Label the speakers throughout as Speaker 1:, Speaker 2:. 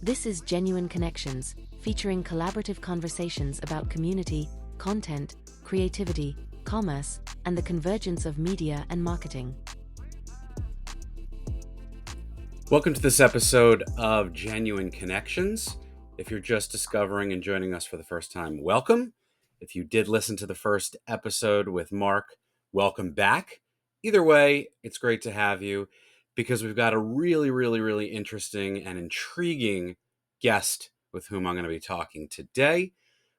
Speaker 1: This is Genuine Connections, featuring collaborative conversations about community, content, creativity, commerce, and the convergence of media and marketing.
Speaker 2: Welcome to this episode of Genuine Connections. If you're just discovering and joining us for the first time, welcome. If you did listen to the first episode with Mark, welcome back. Either way, it's great to have you because we've got a really interesting and intriguing guest with whom I'm going to be talking today.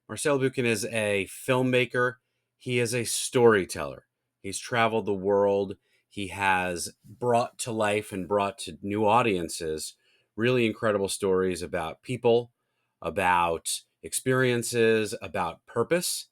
Speaker 2: Marcelo Bukin is a filmmaker. He is a storyteller. He's traveled the world. He has brought to life and brought to new audiences really incredible stories about people, about experiences, about purpose.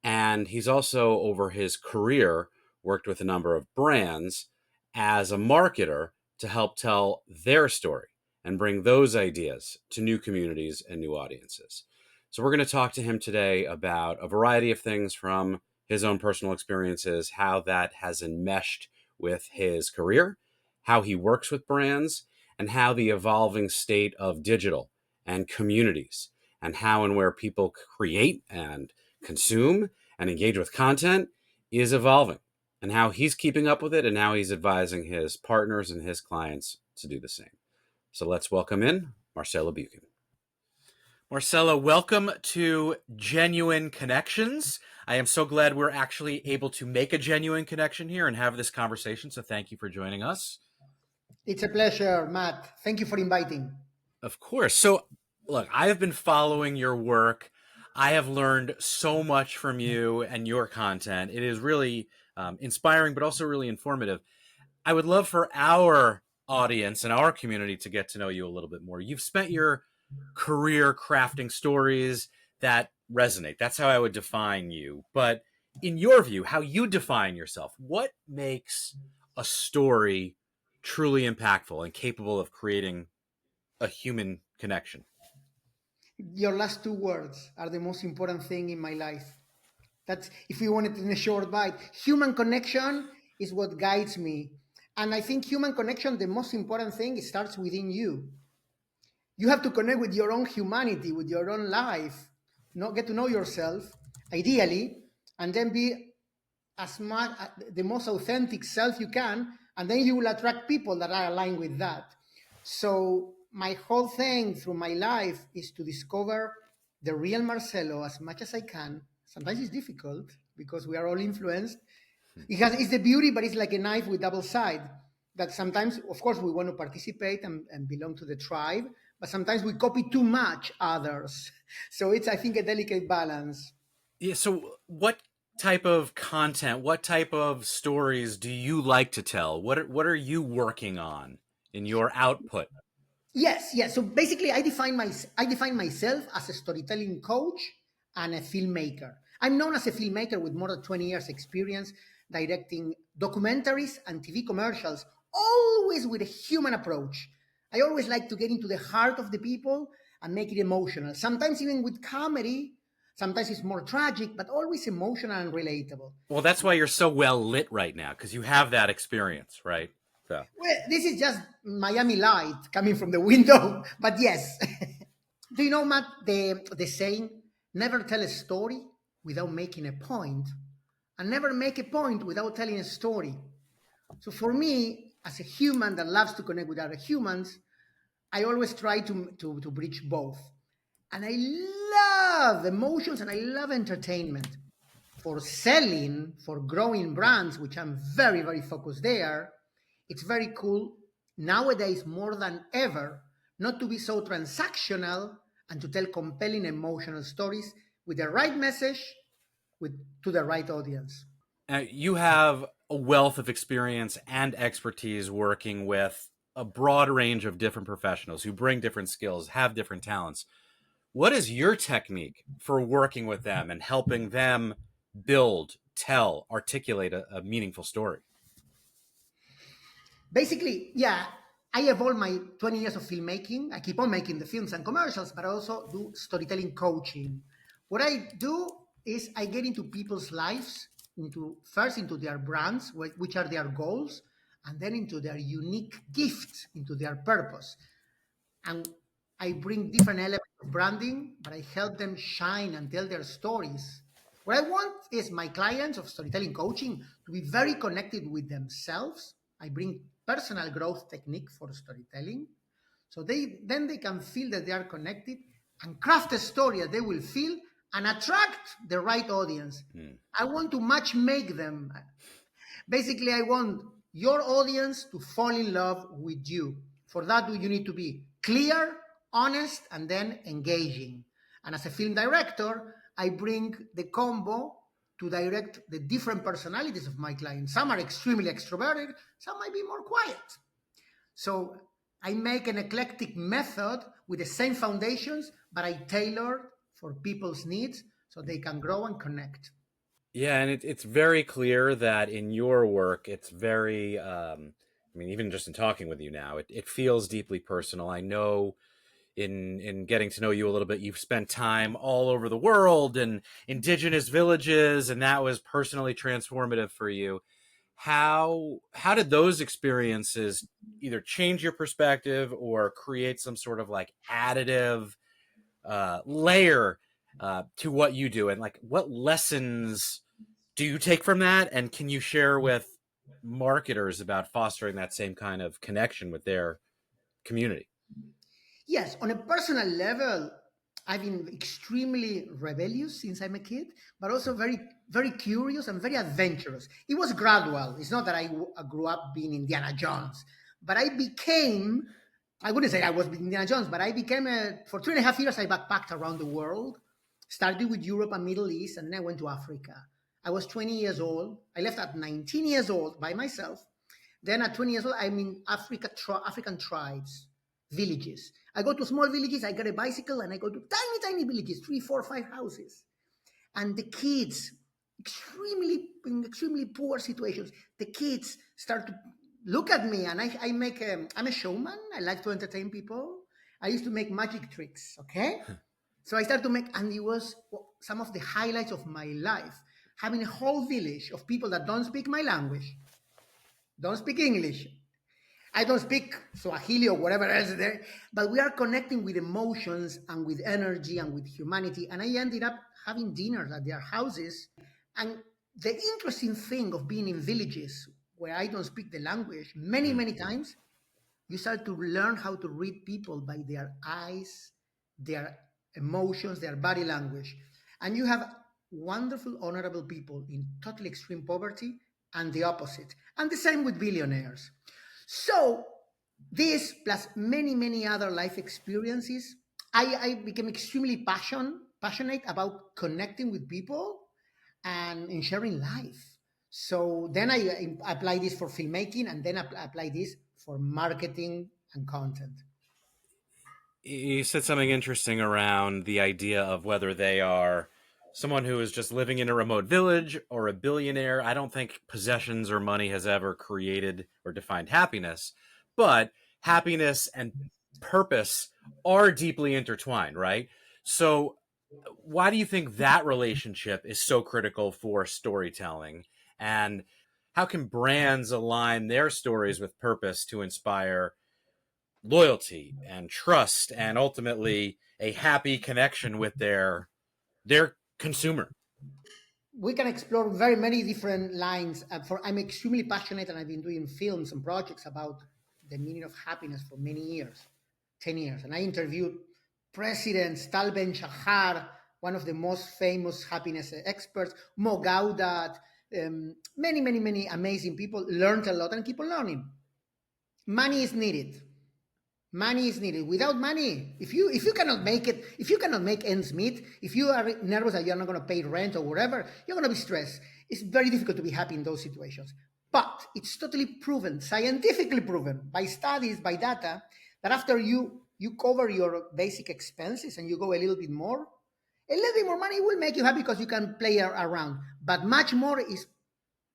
Speaker 2: And he's also, over his career, worked with a number of brands as a marketer to help tell their story and bring those ideas to new communities and new audiences. So we're going to talk to him today about a variety of things, from his own personal experiences, how that has enmeshed with his career, how he works with brands, and how the evolving state of digital and communities and how and where people create and consume and engage with content is evolving, and how he's keeping up with it and how he's advising his partners and his clients to do the same. So let's welcome in Marcelo Bukin. Marcelo, welcome to Genuine Connections. I am so glad we're actually able to make a genuine connection here and have this conversation. So thank you for joining us.
Speaker 3: It's a pleasure, Matt. Thank you for inviting.
Speaker 2: Of course. So, look, I have been following your work. I have learned so much from you and your content. It is really inspiring, but also really informative. I would love for our audience and our community to get to know you a little bit more. You've spent your career crafting stories that resonate. That's how I would define you. But in your view, how you define yourself, what makes a story truly impactful and capable of creating a human connection?
Speaker 3: Your last two words are the most important thing in my life. That's, if we want it in a short bite, human connection is what guides me. And I think human connection, the most important thing, it starts within you. You have to connect with your own humanity, with your own life, get to know yourself, ideally, and then be as much the most authentic self you can, and then you will attract people that are aligned with that. So my whole thing through my life is to discover the real Marcelo as much as I can. Sometimes it's difficult because we are all influenced. It's the beauty, but it's like a knife with double side. That sometimes, of course, we want to participate and belong to the tribe, but sometimes we copy too much others. So it's, I think, a delicate balance.
Speaker 2: Yeah. So what type of content, what type of stories do you like to tell? What are you working on in your output?
Speaker 3: Yes. So basically, I define myself as a storytelling coach and a filmmaker. I'm known as a filmmaker with more than 20 years experience directing documentaries and TV commercials, always with a human approach. I always like to get into the heart of the people and make it emotional. Sometimes even with comedy, sometimes it's more tragic, but always emotional and relatable.
Speaker 2: Well, that's why you're so well lit right now, because you have that experience, right? So.
Speaker 3: Well, this is just Miami light coming from the window, but yes. Do you know, Matt, the saying, never tell a story without making a point, and never make a point without telling a story. So for me, as a human that loves to connect with other humans, I always try to bridge both. And I love emotions and I love entertainment. For selling, for growing brands, which I'm very focused there, it's very cool nowadays more than ever not to be so transactional and to tell compelling emotional stories with the right message to the right audience.
Speaker 2: You have a wealth of experience and expertise working with a broad range of different professionals who bring different skills, have different talents. What is your technique for working with them and helping them build, tell, articulate a meaningful story?
Speaker 3: Basically, yeah, I evolved my 20 years of filmmaking. I keep on making the films and commercials, but I also do storytelling coaching. What I do is I get into people's lives, into their brands, which are their goals, and then into their unique gift, into their purpose. And I bring different elements of branding, but I help them shine and tell their stories. What I want is my clients of storytelling coaching to be very connected with themselves. I bring personal growth technique for storytelling. So they can feel that they are connected and craft a story that they will feel and attract the right audience.
Speaker 2: Mm.
Speaker 3: I want to match make them. Basically, I want your audience to fall in love with you. For that, you need to be clear, honest, and then engaging. And as a film director, I bring the combo to direct the different personalities of my clients. Some are extremely extroverted, some might be more quiet. So I make an eclectic method with the same foundations, but I tailor for people's needs so they can grow and connect.
Speaker 2: Yeah, and it's very clear that in your work, it's very, I mean, even just in talking with you now, it feels deeply personal. I know in getting to know you a little bit, you've spent time all over the world and indigenous villages, and that was personally transformative for you. How did those experiences either change your perspective or create some sort of like additive layer to what you do, and like what lessons do you take from that, and can you share with marketers about fostering that same kind of connection with their community?
Speaker 3: Yes, on a personal level, I've been extremely rebellious since I'm a kid, but also very, very curious and very adventurous. It was gradual. It's not that I grew up being Indiana Jones, but I wouldn't say I was Indiana Jones, but for 3.5 years, I backpacked around the world, started with Europe and Middle East, and then I went to Africa. I was 20 years old. I left at 19 years old by myself. Then at 20 years old, I'm in African tribes, villages. I go to small villages, I get a bicycle, and I go to tiny, tiny villages, three, four, five houses. And the kids, in extremely poor situations, the kids start to look at me, and I'm a showman. I like to entertain people. I used to make magic tricks, okay? So I started to make, and it was some of the highlights of my life. Having a whole village of people that don't speak my language, don't speak English, I don't speak Swahili or whatever else there, but we are connecting with emotions and with energy and with humanity. And I ended up having dinners at their houses. And the interesting thing of being in villages where I don't speak the language, many,
Speaker 2: Mm.
Speaker 3: many times, you start to learn how to read people by their eyes, their emotions, their body language. And you have wonderful, honorable people in totally extreme poverty and the opposite. And the same with billionaires. So, this plus many, many other life experiences, I became extremely passionate about connecting with people and in sharing life. So then I apply this for filmmaking and then apply this for marketing and content.
Speaker 2: You said something interesting around the idea of whether they are someone who is just living in a remote village or a billionaire. I don't think possessions or money has ever created or defined happiness, but happiness and purpose are deeply intertwined, right? So, why do you think that relationship is so critical for storytelling? And how can brands align their stories with purpose to inspire loyalty and trust and ultimately a happy connection with their consumer?
Speaker 3: We can explore very many different lines. I'm extremely passionate, and I've been doing films and projects about the meaning of happiness for many years, 10 years. And I interviewed presidents, Tal Ben Shahar, one of the most famous happiness experts, Mo Gaudat, many, many, many amazing people. Learned a lot and keep on learning. Money is needed. Money is needed. Without money, if you cannot make it, if you cannot make ends meet, if you are nervous that you're not going to pay rent or whatever, you're going to be stressed. It's very difficult to be happy in those situations. But it's totally proven, scientifically proven by studies, by data, that after you cover your basic expenses and you go a little bit more money will make you happy because you can play around. But much more is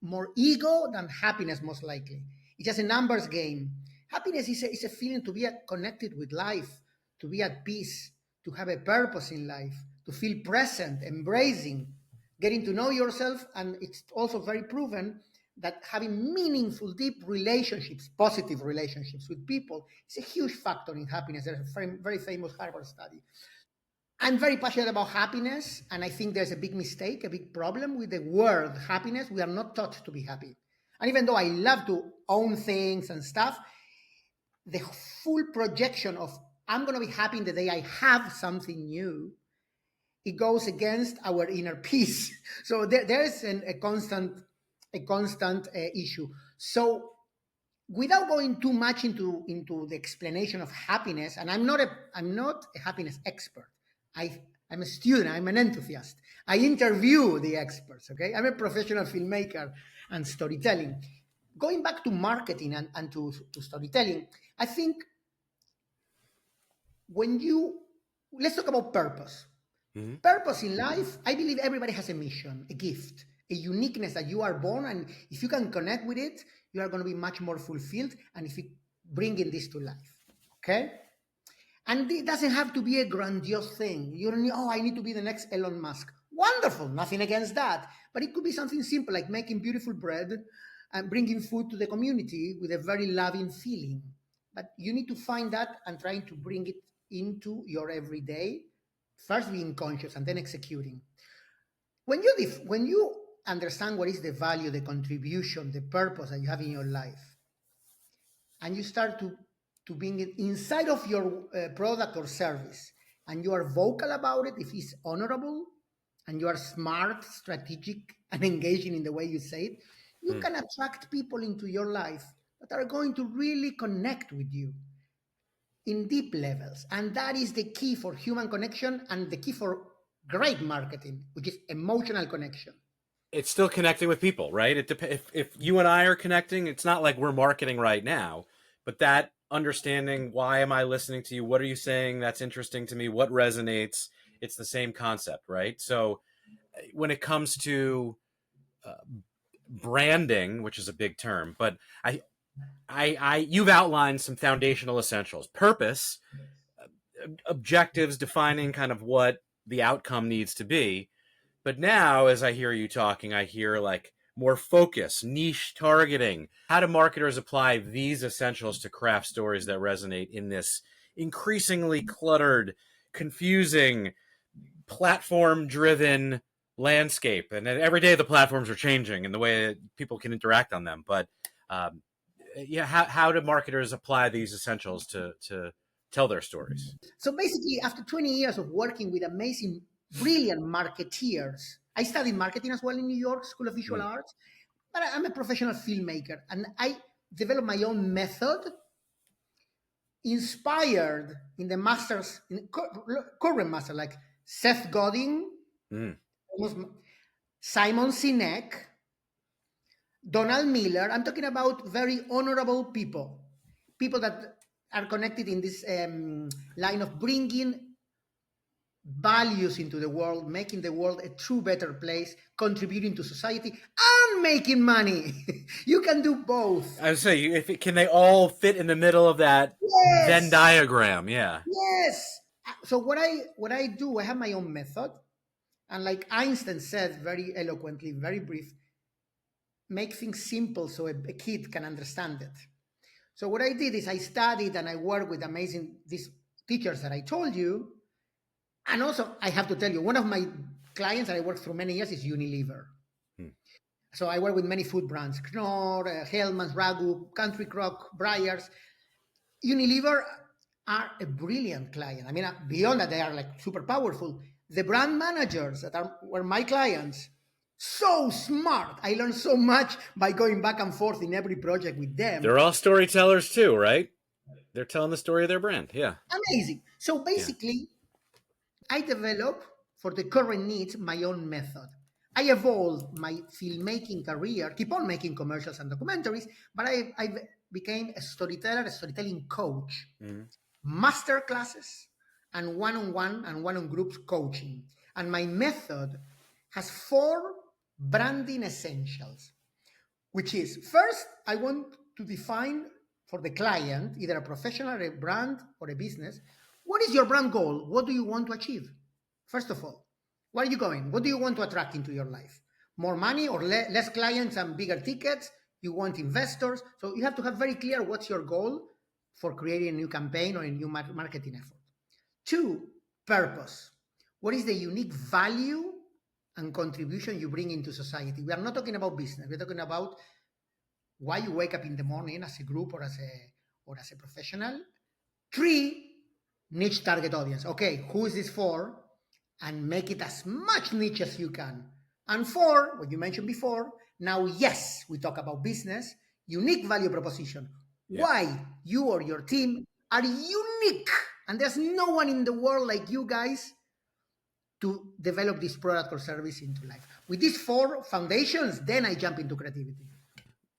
Speaker 3: more ego than happiness, most likely. It's just a numbers game. Happiness is a feeling to be connected with life, to be at peace, to have a purpose in life, to feel present, embracing, getting to know yourself. And it's also very proven that having meaningful, deep relationships, positive relationships with people is a huge factor in happiness. There's a very famous Harvard study. I'm very passionate about happiness, and I think there's a big mistake, a big problem with the word happiness. We are not taught to be happy. And even though I love to own things and stuff, the full projection of I'm going to be happy in the day I have something new, it goes against our inner peace. So there's a constant issue. So without going too much into the explanation of happiness, and I'm not a happiness expert. I'm a student. I'm an enthusiast. I interview the experts. Okay, I'm a professional filmmaker and storytelling. Going back to marketing and to storytelling, I think let's talk about purpose. Mm-hmm. Purpose in life, I believe everybody has a mission, a gift, a uniqueness that you are born, and if you can connect with it, you are going to be much more fulfilled. And if you bring in this to life, okay? And it doesn't have to be a grandiose thing. You don't need, I need to be the next Elon Musk. Wonderful, nothing against that. But it could be something simple like making beautiful bread and bringing food to the community with a very loving feeling. But you need to find that and trying to bring it into your everyday, first being conscious and then executing. When you understand what is the value, the contribution, the purpose that you have in your life, and you start to bring it inside of your product or service, and you are vocal about it, if it's honorable, and you are smart, strategic, and engaging in the way you say it, you can attract people into your life that are going to really connect with you in deep levels. And that is the key for human connection and the key for great marketing, which is emotional connection.
Speaker 2: It's still connecting with people, right? If you and I are connecting, it's not like we're marketing right now, but that understanding, why am I listening to you? What are you saying that's interesting to me? What resonates? It's the same concept, right? So when it comes to branding, which is a big term, but you've outlined some foundational essentials: purpose, objectives, defining kind of what the outcome needs to be. But now, as I hear you talking, I hear like more focus, niche targeting. How do marketers apply these essentials to craft stories that resonate in this increasingly cluttered, confusing, platform-driven landscape? And every day the platforms are changing and the way that people can interact on them. But how do marketers apply these essentials to tell their stories?
Speaker 3: So basically, after 20 years of working with amazing, brilliant marketeers, I studied marketing as well in New York School of Visual Arts, but I'm a professional filmmaker, and I developed my own method inspired in the masters, in current master, like Seth Godin, Simon Sinek, Donald Miller. I'm talking about very honorable people that are connected in this line of bringing values into the world, making the world a true better place, contributing to society, and making money. You can do both.
Speaker 2: I would say, can they all fit in the middle of that Venn diagram? Yeah.
Speaker 3: Yes. So what I do, I have my own method, and like Einstein said very eloquently, very brief, make things simple so a kid can understand it. So what I did is I studied and I worked with these teachers that I told you. And also, I have to tell you, one of my clients that I worked through many years is Unilever. So I work with many food brands, Knorr, Hellmann's, Ragu, Country Crock, Breyers. Unilever are a brilliant client. I mean, beyond that, they are like super powerful. The brand managers that were my clients, so smart. I learned so much by going back and forth in every project with them.
Speaker 2: They're all storytellers too, right? They're telling the story of their brand. Yeah.
Speaker 3: Amazing. So basically, I developed for the current needs my own method. I evolved my filmmaking career, keep on making commercials and documentaries, but I became a storyteller, a storytelling coach, master classes, and one-on-one and one-on groups coaching. And my method has 4 branding essentials, which is, first, I want to define for the client, either a professional, a brand, or a business, what is your brand goal? What do you want to achieve? First of all, where are you going? What do you want to attract into your life? more money or less clients and bigger tickets. You want investors. So you have to have very clear what's your goal for creating a new campaign or a new marketing effort. Two, purpose. What is the unique value and contribution you bring into society? We are not talking about business. We're talking about why you wake up in the morning as a group or as a professional. Three, niche target audience. Okay, who is this for? And make it as much niche as you can. And four, what you mentioned before, now, yes, we talk about business, unique value proposition.
Speaker 2: Yeah.
Speaker 3: Why you or your team are unique. And there's no one in the world like you guys to develop this product or service into life. With these four foundations, then I jump into creativity.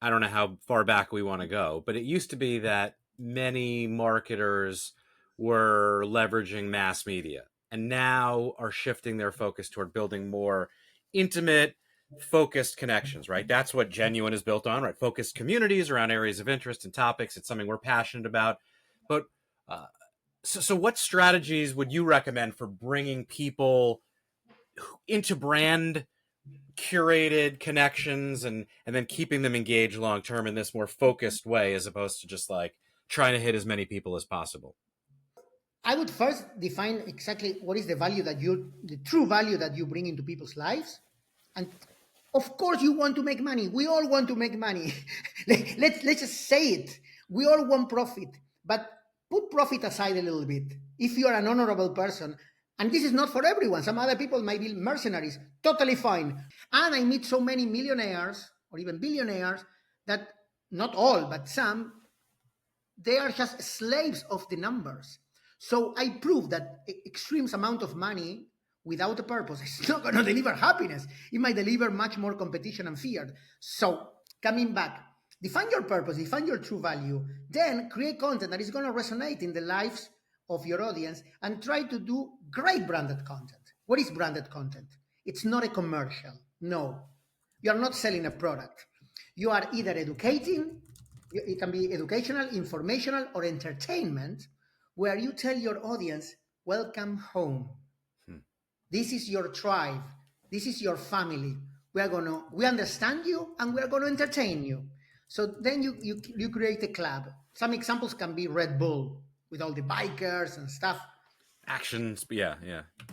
Speaker 2: I don't know how far back we want to go, but it used to be that many marketers were leveraging mass media and now are shifting their focus toward building more intimate, focused connections, right? That's what Genuine is built on, right? Focused communities around areas of interest and topics. It's something we're passionate about. But so what strategies would you recommend for bringing people into brand curated connections and then keeping them engaged long term in this more focused way, as opposed to just like trying to hit as many people as possible?
Speaker 3: I would first define exactly what is the value the true value that you bring into people's lives. And of course, you want to make money. We all want to make money. let's just say it. We all want profit, but put profit aside a little bit. If you are an honorable person, and this is not for everyone, some other people might be mercenaries, totally fine. And I meet so many millionaires or even billionaires that not all, but some, they are just slaves of the numbers. So I prove that extreme amount of money without a purpose is not going to deliver happiness. It might deliver much more competition and fear. So coming back, define your purpose, define your true value, then create content that is going to resonate in the lives of your audience and try to do great branded content. What is branded content? It's not a commercial. No, you are not selling a product. You are either educating, it can be educational, informational, or entertainment, where you tell your audience, welcome home. This is your tribe. This is your family. We understand you and we are going to entertain you. So then you create a club. Some examples can be Red Bull with all the bikers and stuff.
Speaker 2: Actions, yeah.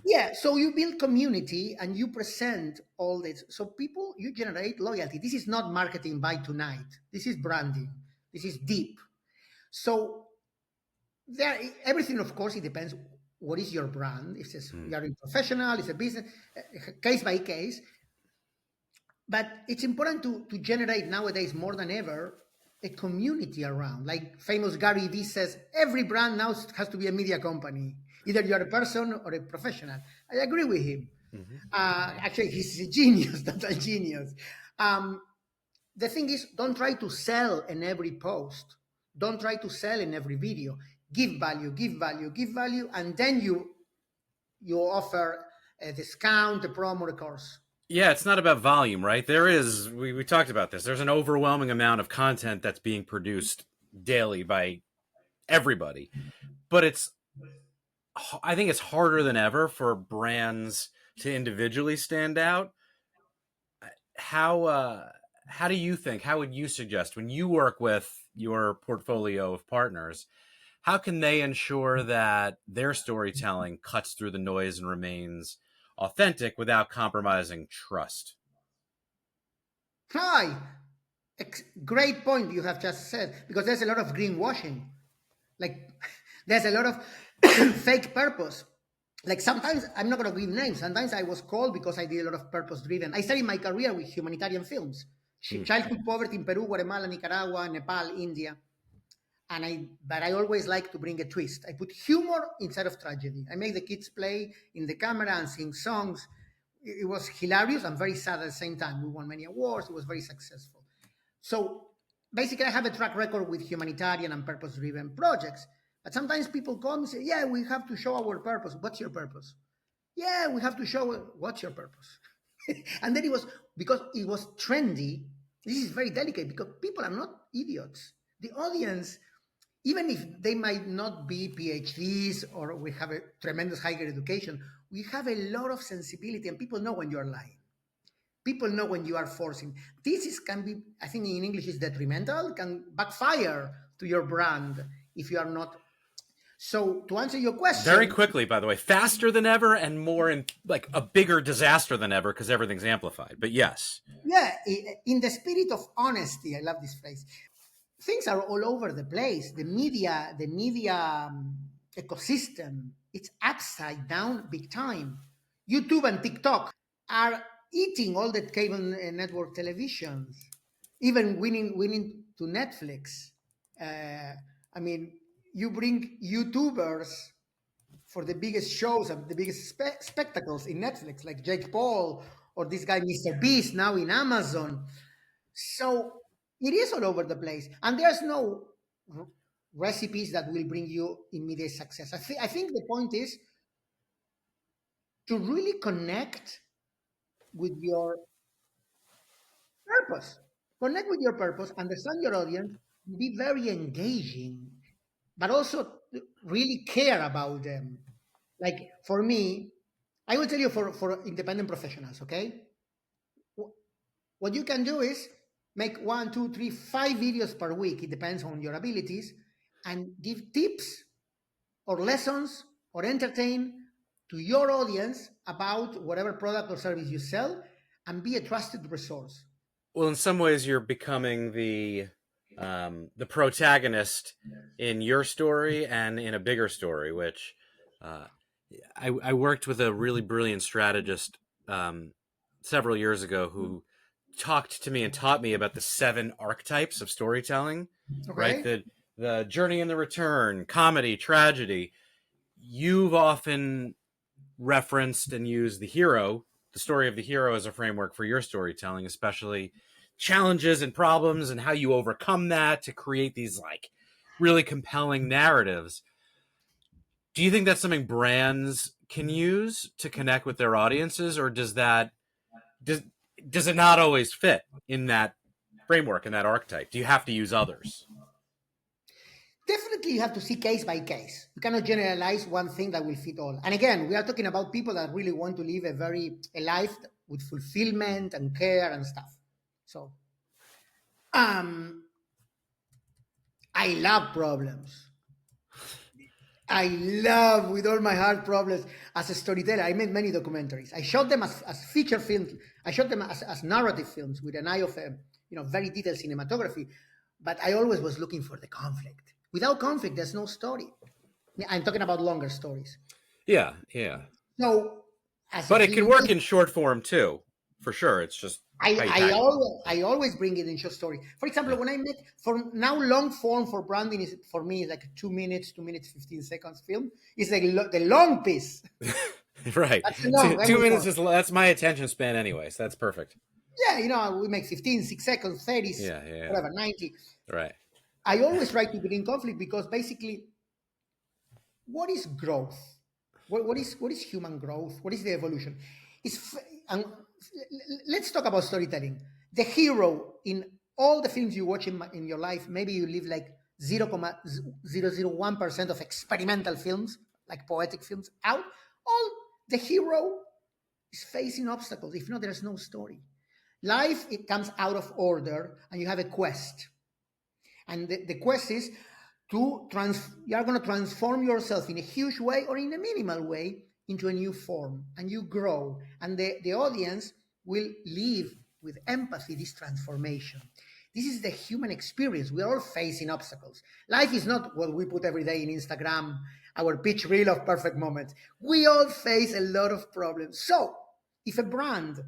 Speaker 3: Yeah, so you build community and you present all this. So you generate loyalty. This is not marketing by tonight. This is branding. This is deep. So everything, of course, it depends. What is your brand? If you are a professional, it's a business, case by case. But it's important to generate nowadays more than ever a community around. Like famous Gary Vee says, every brand now has to be a media company. Either you're a person or a professional. I agree with him. Actually, he's a genius, total genius. The thing is, don't try to sell in every post. Don't try to sell in every video. Give value, give value, give value, and then you offer a discount, a promo, a course.
Speaker 2: Yeah, it's not about volume, right? We talked about this. There's an overwhelming amount of content that's being produced daily by everybody. But I think it's harder than ever for brands to individually stand out. How do you think, how would you suggest when you work with your portfolio of partners, how can they ensure that their storytelling cuts through the noise and remains authentic without compromising trust?
Speaker 3: Hi, great point you have just said, because there's a lot of greenwashing. Like there's a lot of fake purpose. Like sometimes, I'm not going to give names, sometimes I was called because I did a lot of purpose driven. I started my career with humanitarian films, childhood poverty in Peru, Guatemala, Nicaragua, Nepal, India. But I always like to bring a twist. I put humor instead of tragedy. I make the kids play in the camera and sing songs. It was hilarious and very sad at the same time. We won many awards. It was very successful. So basically, I have a track record with humanitarian and purpose-driven projects. But sometimes people come and say, yeah, we have to show our purpose. What's your purpose? Yeah, we have to show what's your purpose. And then it was, because it was trendy, this is very delicate because people are not idiots. The audience, even if they might not be PhDs or we have a tremendous higher education, we have a lot of sensibility and people know when you're lying. People know when you are forcing. Can be, I think in English is detrimental, can backfire to your brand if you are not. So to answer your
Speaker 2: Very
Speaker 3: question,
Speaker 2: quickly, by the way, faster than ever and more in like a bigger disaster than ever because everything's amplified. But yes.
Speaker 3: yeah, in the spirit of honesty, I love this phrase. Things are all over the place. The media ecosystem, it's upside down big time. YouTube and TikTok are eating all the cable network televisions, even winning to Netflix. I mean, you bring YouTubers for the biggest shows and the biggest spectacles in Netflix, like Jake Paul or this guy Mr. Beast now in Amazon. So it is all over the place, and there's no r- recipes that will bring you immediate success. I think the point is to really connect with your purpose. Connect with your purpose, understand your audience, be very engaging, but also really care about them. Like for me, I will tell you for independent professionals, okay? What you can do is make one, two, three, 5 videos per week. It depends on your abilities, and give tips or lessons or entertain to your audience about whatever product or service you sell, and be a trusted resource.
Speaker 2: Well, in some ways, you're becoming the protagonist in your story and in a bigger story. Which uh, I worked with a really brilliant strategist several years ago who talked to me and taught me about the 7 archetypes of storytelling. Right,
Speaker 3: Okay?
Speaker 2: the journey and the return, comedy, tragedy. You've often referenced and used the story of the hero as a framework for your storytelling, especially challenges and problems and how you overcome that to create these like really compelling narratives. Do you think that's something brands can use to connect with their audiences, or does does it not always fit in that framework, in that archetype? Do you have to use others?
Speaker 3: Definitely, you have to see case by case. You cannot generalize one thing that will fit all. And again, we are talking about people that really want to live a life with fulfillment and care and stuff. So, um, I love problems. I love with all my heart problems. As a storyteller, I made many documentaries. I shot them as feature films. I shot them as narrative films with an eye of very detailed cinematography. But I always was looking for the conflict. Without conflict, there's no story. I'm talking about longer stories.
Speaker 2: Yeah, yeah.
Speaker 3: So as a
Speaker 2: But it can work
Speaker 3: filmmaker,
Speaker 2: in short form too, for sure. It's just
Speaker 3: I,
Speaker 2: how you
Speaker 3: I
Speaker 2: tackle it.
Speaker 3: always I always bring it in short story. For example,
Speaker 2: Yeah.
Speaker 3: when I make for now long form for branding is for me like 2 minutes, 2 minutes 15 seconds film. It's like the long piece.
Speaker 2: Right.
Speaker 3: That's the
Speaker 2: Two,
Speaker 3: long. Then
Speaker 2: two
Speaker 3: we
Speaker 2: minutes
Speaker 3: form.
Speaker 2: is that's my attention span anyway, so that's perfect.
Speaker 3: Yeah, we make 15, 6 seconds, 30,
Speaker 2: Yeah, yeah, yeah.
Speaker 3: whatever, 90.
Speaker 2: Right.
Speaker 3: I always try to bring conflict because basically, what is growth? What is human growth? What is the evolution? And let's talk about storytelling. The hero in all the films you watch in your life, maybe you live like 0.001% of experimental films, like poetic films, out. All the hero is facing obstacles. If not, there's no story. Life, it comes out of order, and you have a quest. And the quest is you are going to transform yourself in a huge way or in a minimal way into a new form, and you grow, and the audience will live with empathy this transformation. This is the human experience. We are all facing obstacles. Life is not what we put every day in Instagram, our pitch reel of perfect moments. We all face a lot of problems. So if a brand,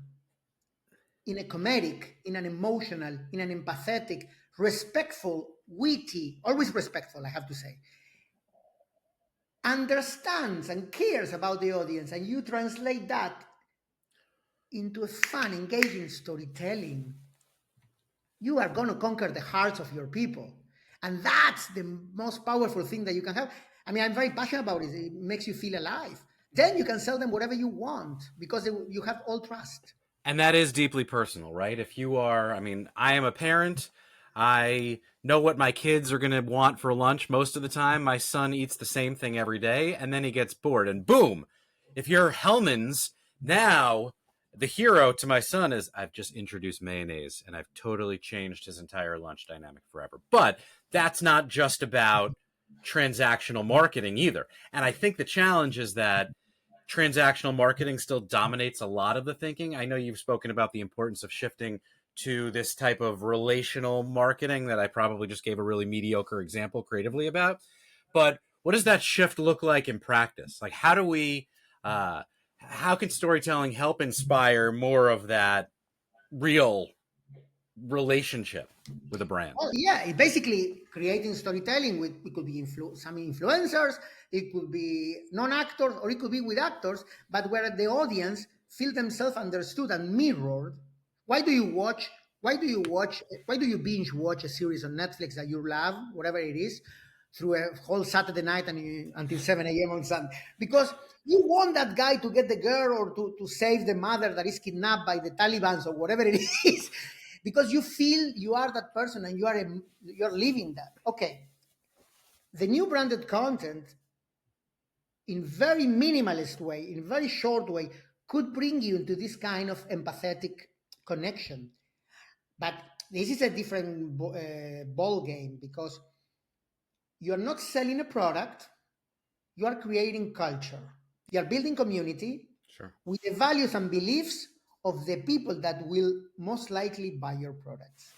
Speaker 3: in a comedic, in an emotional, in an empathetic, respectful, witty, always respectful, I have to say, understands and cares about the audience, and you translate that into a fun, engaging storytelling, you are going to conquer the hearts of your people. And that's the most powerful thing that you can have. I mean, I'm very passionate about it. It makes you feel alive. Then you can sell them whatever you want because you have all trust.
Speaker 2: And that is deeply personal, right? If you are, I mean, I am a parent. I know what my kids are going to want for lunch most of the time. My son eats the same thing every day, and then he gets bored. And boom, if you're Hellman's, now the hero to my son is I've just introduced mayonnaise and I've totally changed his entire lunch dynamic forever. But that's not just about transactional marketing either. And I think the challenge is that transactional marketing still dominates a lot of the thinking. I know you've spoken about the importance of shifting to this type of relational marketing that I probably just gave a really mediocre example creatively about. But what does that shift look like in practice? Like, how can storytelling help inspire more of that real relationship with a brand?
Speaker 3: Well, yeah, it basically creating storytelling with it could be some influencers, it could be non-actors, or it could be with actors, but where the audience feel themselves understood and mirrored. Why do you watch? Why do you watch? Why do you binge watch a series on Netflix that you love, whatever it is, through a whole Saturday night and until 7 a.m. on Sunday? Because you want that guy to get the girl or to save the mother that is kidnapped by the Taliban or whatever it is. Because you feel you are that person and you're living that. Okay, the new branded content, in very minimalist way, in very short way, could bring you into this kind of empathetic connection. But this is a different ball game, because you are not selling a product, you are creating culture, you are building community.
Speaker 2: Sure.
Speaker 3: With the values and beliefs of the people that will most likely buy your products.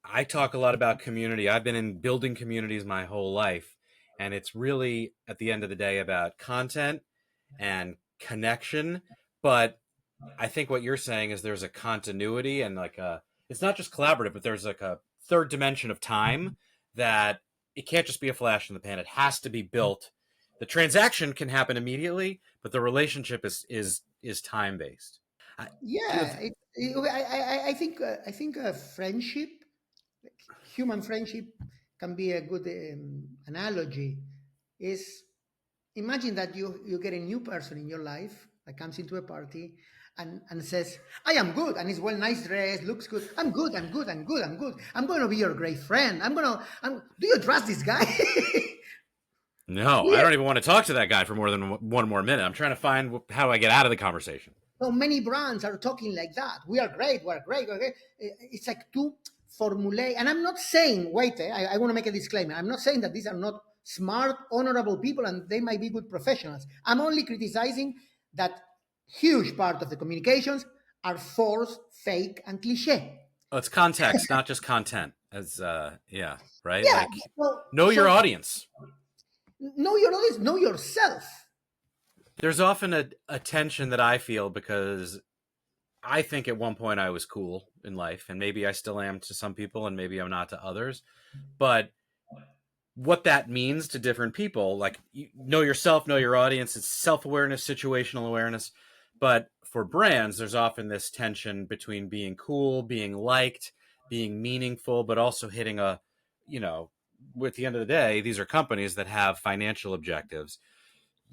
Speaker 2: I talk a lot about community. I've been in building communities my whole life. And it's really, at the end of the day, about content and connection. But I think what you're saying is there's a continuity and it's not just collaborative, but there's like a third dimension of time that it can't just be a flash in the pan. It has to be built. The transaction can happen immediately, but the relationship is time based.
Speaker 3: Yeah, I think friendship, human friendship, can be a good analogy. Is imagine that you get a new person in your life that comes into a party and says, "I am good," and is well, nice dressed, looks good. I'm good. I'm good. I'm good. I'm good. I'm going to be your great friend. Do you trust this guy?
Speaker 2: No, I
Speaker 3: We
Speaker 2: don't even want to talk to that guy for more than one more minute. I'm trying to find how do I get out of the conversation.
Speaker 3: So many brands are talking like that. We are great. We're great. We're great. It's like to formulate. And I'm not saying, wait, I want to make a disclaimer. I'm not saying that these are not smart, honorable people and they might be good professionals. I'm only criticizing that huge part of the communications are forced, fake, and cliche.
Speaker 2: Oh, it's context, not just content. As yeah, right.
Speaker 3: Yeah.
Speaker 2: Like
Speaker 3: So,
Speaker 2: know your audience.
Speaker 3: know your audience, know yourself.
Speaker 2: There's often a tension that I feel because I think at one point I was cool in life, and maybe I still am to some people, and maybe I'm not to others. But what that means to different people, like know yourself, know your audience, it's self-awareness, situational awareness. But for brands, there's often this tension between being cool, being liked, being meaningful, but also hitting at the end of the day, these are companies that have financial objectives.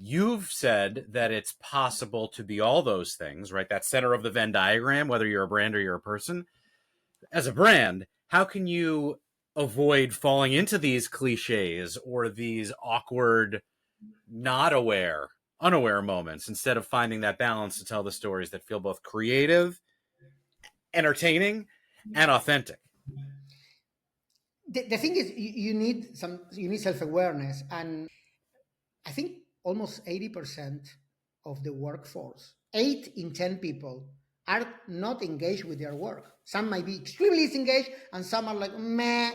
Speaker 2: You've said that it's possible to be all those things, right? That center of the Venn diagram, whether you're a brand or you're a person. As a brand, how can you avoid falling into these cliches or these awkward, unaware moments instead of finding that balance to tell the stories that feel both creative, entertaining, and authentic?
Speaker 3: The thing is, you need self-awareness. And I think almost 80% of the workforce, 8 in 10 people, are not engaged with their work. Some might be extremely disengaged, and some are like, meh.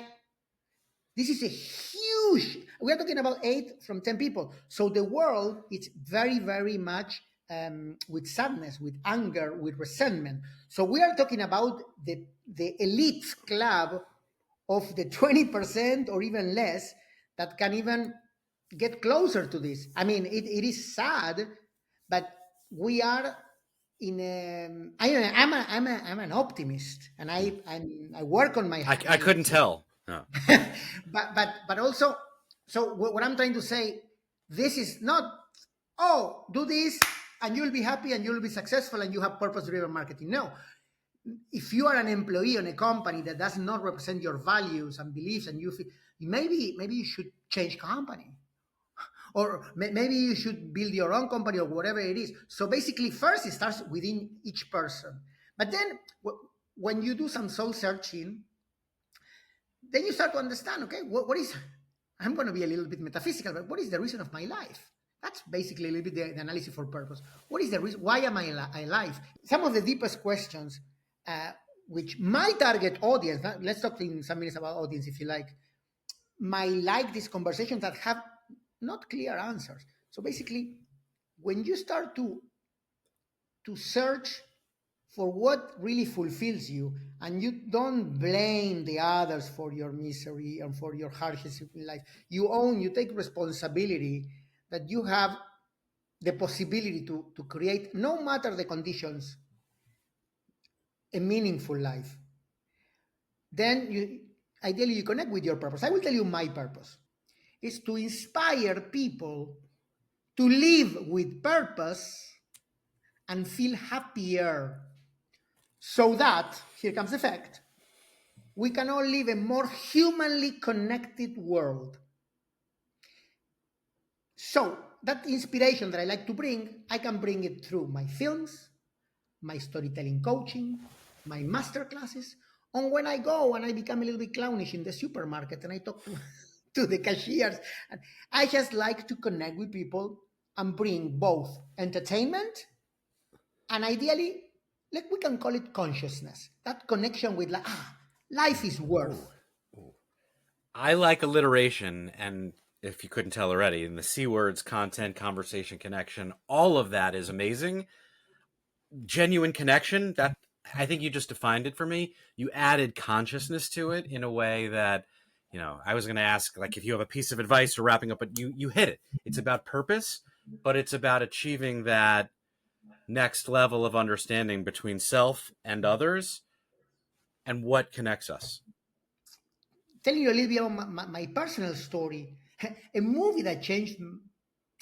Speaker 3: This is a huge, we're talking about 8 from 10 people. So the world is very, very much with sadness, with anger, with resentment. So we are talking about the elite club of the 20% or even less that can even get closer to this. I mean, it is sad, but we are in a. I'm an optimist, and I work on my.
Speaker 2: I couldn't tell. No.
Speaker 3: but also, so what I'm trying to say, this is not, oh, do this and you'll be happy and you'll be successful and you have purpose-driven marketing. No, if you are an employee on a company that does not represent your values and beliefs, and you feel, maybe you should change company. Or maybe you should build your own company or whatever it is. So basically, first it starts within each person. But then when you do some soul searching, then you start to understand, okay, what is, I'm going to be a little bit metaphysical, but what is the reason of my life? That's basically a little bit the analysis for purpose. What is the reason? Why am I alive? Some of the deepest questions, which my target audience, let's talk in some minutes about audience if you might like these conversations that have not clear answers. So basically, when you start to search for what really fulfills you, and you don't blame the others for your misery and for your hardships in life, you take responsibility that you have the possibility to create, no matter the conditions, a meaningful life. Then ideally you connect with your purpose. I will tell you my purpose is to inspire people to live with purpose and feel happier, so that, here comes the fact, we can all live a more humanly connected world. So that inspiration that I like to bring, I can bring it through my films, my storytelling coaching, my master classes, and when I go and I become a little bit clownish in the supermarket and I talk to the cashiers, I just like to connect with people and bring both entertainment and ideally, like we can call it consciousness, that connection with life is worth.
Speaker 2: I like alliteration, and if you couldn't tell already, in the C words, content, conversation, connection, all of that is amazing. Genuine connection, that I think you just defined it for me. You added consciousness to it in a way that, I was going to ask, like, if you have a piece of advice or wrapping up, but you hit it. It's about purpose, but it's about achieving that next level of understanding between self and others and what connects us.
Speaker 3: Telling you a little bit about my personal story, a movie that changed.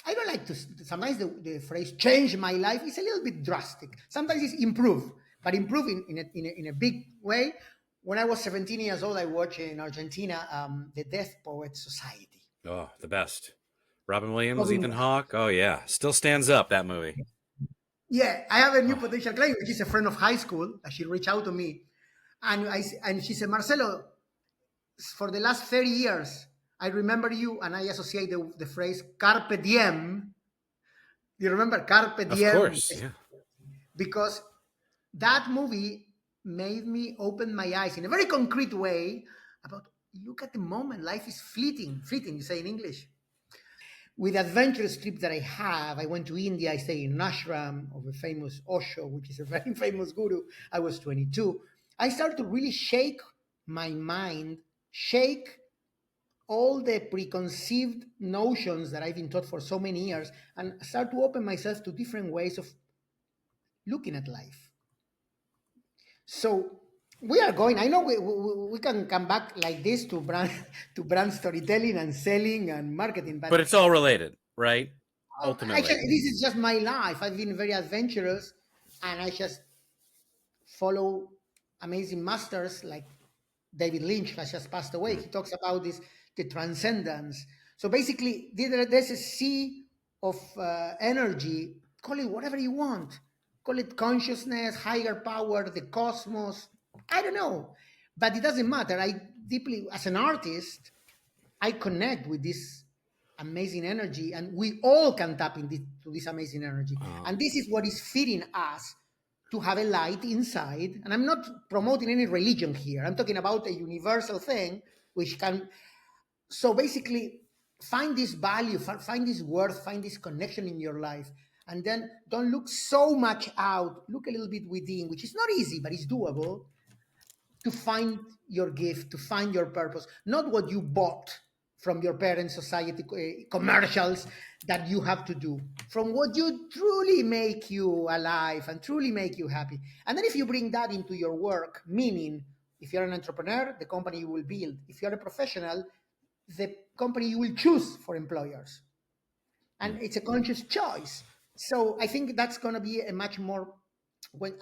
Speaker 3: I don't like to, sometimes the phrase change my life is a little bit drastic. Sometimes it's improve, but improve in a big way. When I was 17 years old, I watched in Argentina the Deaf Poets Society.
Speaker 2: Oh, the best. Robin Williams,
Speaker 3: Robin,
Speaker 2: Ethan Hawke. Oh, yeah. Still stands up, that movie.
Speaker 3: yeah, I have a new
Speaker 2: Oh,
Speaker 3: potential client, which is a friend of high school. She reached out to me, and she said, Marcelo, for the last 30 years, I remember you, and I associate the phrase "carpe diem." Do you remember "carpe
Speaker 2: of
Speaker 3: diem"?
Speaker 2: course. Yeah.
Speaker 3: Because that movie made me open my eyes in a very concrete way about, look at the moment, life is fleeting, you say in English. With adventurous trips that I have, I went to India, I stayed in an ashram of a famous Osho, which is a very famous guru. I was 22. I started to really shake my mind, shake all the preconceived notions that I've been taught for so many years, and start to open myself to different ways of looking at life. So we are going. I know we can come back like this to brand to brand storytelling and selling and marketing,
Speaker 2: But it's all related, right?
Speaker 3: this
Speaker 2: Ultimately.
Speaker 3: is just my life. I've been very adventurous, and I just follow amazing masters like David Lynch has just passed away.
Speaker 2: Mm.
Speaker 3: He talks about this, the transcendence. So basically, there's a sea of energy. Call it whatever you want. Call it consciousness, higher power, the cosmos. I don't know, but it doesn't matter. I deeply, as an artist, I connect with this amazing energy, and we all can tap into this amazing energy. And this is what is feeding us to have a light inside. And I'm not promoting any religion here. I'm talking about a universal thing which can. So basically, find this value, find this worth, find this connection in your life. And then don't look so much out. Look a little bit within, which is not easy, but it's doable, to find your gift, to find your purpose, not what you bought from your parents' society commercials that you have to do, from what you truly make you alive and truly make you happy. And then if you bring that into your work, meaning if you're an entrepreneur, the company you will build. If you're a professional, the company you will choose for employers. And
Speaker 2: Mm.
Speaker 3: it's a conscious choice. So I think that's going to be a much more,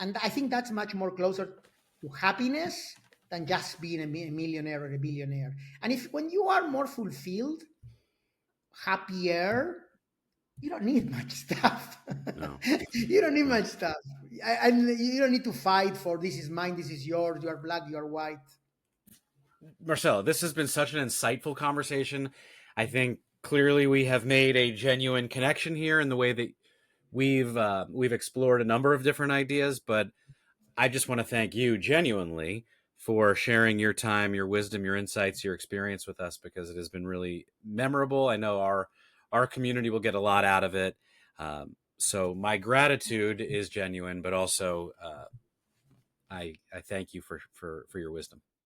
Speaker 3: and I think that's much more closer to happiness than just being a millionaire or a billionaire. And if when you are more fulfilled, happier, you don't need much stuff.
Speaker 2: No,
Speaker 3: You don't need
Speaker 2: no.
Speaker 3: much stuff. And you don't need to fight for this is mine, this is yours, you are black, you are white.
Speaker 2: Marcelo, this has been such an insightful conversation. I think clearly we have made a genuine connection here in the way that we've explored a number of different ideas, but I just want to thank you genuinely for sharing your time, your wisdom, your insights, your experience with us, because it has been really memorable. I know our community will get a lot out of it. So my gratitude is genuine, but also I thank you for your wisdom.